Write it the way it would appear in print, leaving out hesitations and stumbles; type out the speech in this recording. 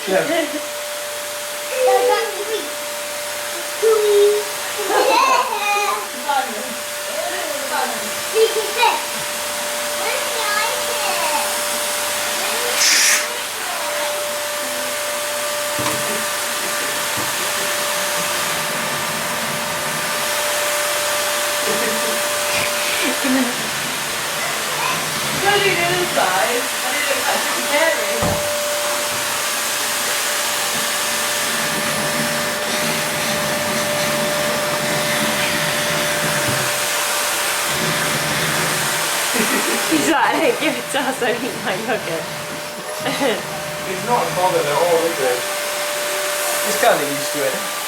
Yeah. What do you do inside? I need to catch some berries. He's like, give it to us, I eat my yogurt. He's not bothered at all, is he? He's kind of used to it.